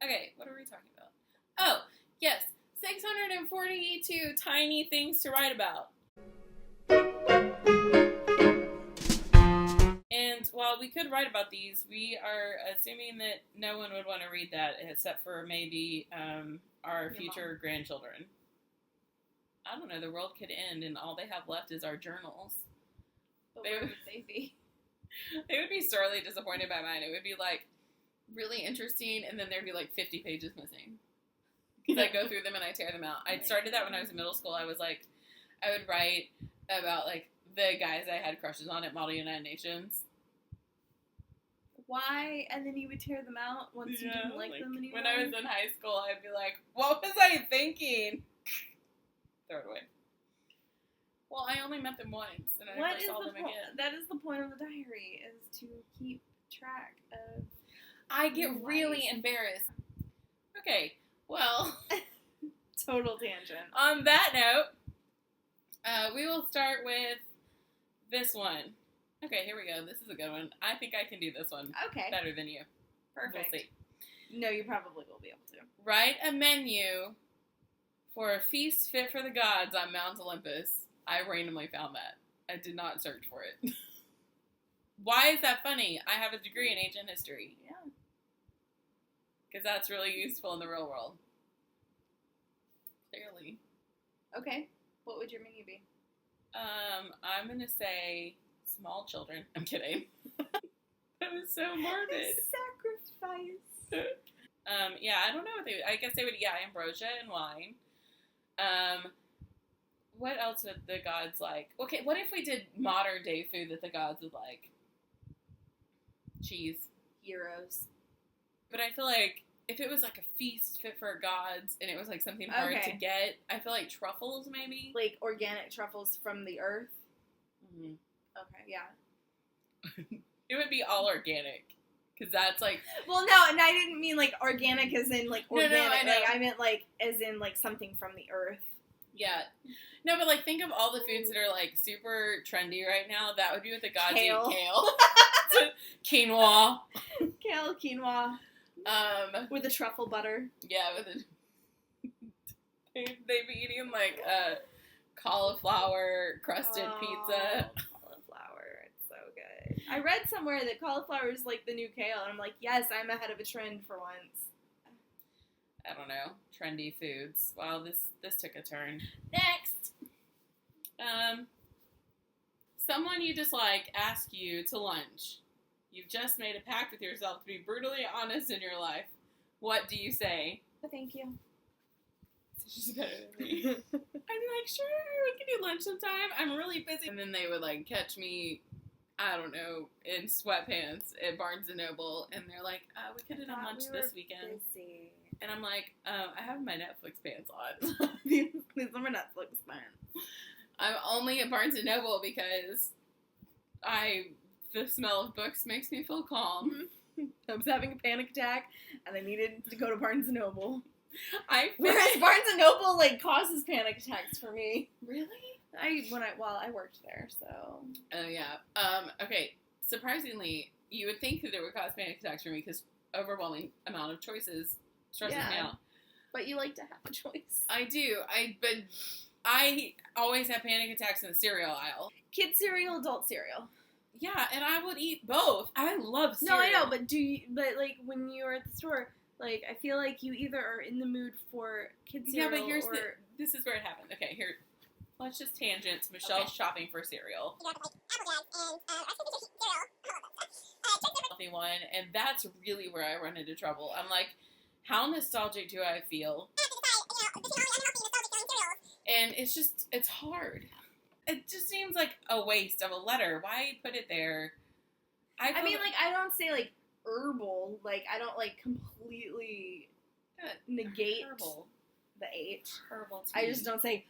Okay, what are we talking about? Oh, yes. 642 tiny things to write about. And while we could write about these, we are assuming that no one would want to read that except for maybe our future grandchildren. I don't know, the world could end and all they have left is our journals. But where would they be? They would be sorely disappointed by mine. It would be like really interesting and then there'd be like 50 pages missing. Because I go through them and I tear them out. I started that when I was in middle school. I was like, I would write about like the guys I had crushes on at Model United Nations. Why? And then you would tear them out once you didn't like them anymore? When I was in high school, I'd be like, what was I thinking? Throw it away. Well, I only met them once, and I never saw them again. That is the point of the diary, is to keep track of... I get really embarrassed. Okay, well... Total tangent. On that note, we will start with this one. Okay, here we go. This is a good one. I think I can do this one better than you. Perfect. We'll see. No, you probably will be able to. Write a menu for a feast fit for the gods on Mount Olympus. I randomly found that. I did not search for it. Why is that funny? I have a degree in ancient history. Yeah. Because that's really useful in the real world. Clearly. Okay. What would your menu be? I'm going to say small children. I'm kidding. That was so morbid. Sacrifice. Yeah, I don't know what they would. I guess they would, ambrosia and wine. What else would the gods like? Okay, what if we did modern day food that the gods would like? Cheese. Heroes. But I feel like if it was like a feast fit for gods and it was like something hard to get, I feel like truffles maybe. Like organic truffles from the earth? Mm-hmm. Okay, yeah. It would be all organic. Because that's like... Well, no, and I didn't mean like organic as in like organic. No, I know. Like, I meant like as in like something from the earth. Yeah. No, but like think of all the foods that are like super trendy right now. That would be what the gods Kale. eat. Quinoa. Kale, quinoa. With the truffle butter. Yeah, with the... They'd be eating like cauliflower crusted pizza. Cauliflower. It's so good. I read somewhere that cauliflower is like the new kale. And I'm like, yes, I'm ahead of a trend for once. I don't know, trendy foods. Wow, this took a turn. Next! Someone you dislike asks you to lunch. You've just made a pact with yourself to be brutally honest in your life. What do you say? Thank you. She's better than me. I'd be like, sure, we can do lunch sometime. I'm really busy. And then they would like catch me, I don't know, in sweatpants at Barnes & Noble. And they're like, we could have done lunch this weekend. Busy. And I'm like, I have my Netflix pants on. These are my Netflix pants. I'm only at Barnes & Noble because the smell of books makes me feel calm. I was having a panic attack, and I needed to go to Barnes & Noble. Whereas Barnes & Noble, like, causes panic attacks for me. Really? I worked there, so. Oh, yeah. Okay, surprisingly, you would think that it would cause panic attacks for me because overwhelming amount of choices stresses me out. But you like to have a choice. I do. But I always have panic attacks in the cereal aisle. Kid cereal, adult cereal. Yeah, and I would eat both. I love cereal. No, I know, but like when you're at the store, like I feel like you either are in the mood for kid cereal. Yeah, but this is where it happened. Okay, here. Let's just tangent to Michelle's shopping for cereal. You know, like Apple Jazz and healthy one, and that's really where I run into trouble. I'm like, how nostalgic do I feel? And it's hard. It just seems like a waste of a letter. Why put it there? I mean, I don't say like herbal. Like I don't like completely negate herbal. The H. Herbal. I just don't say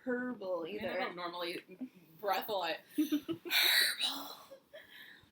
herbal either. I don't normally breathalyze. Herbal.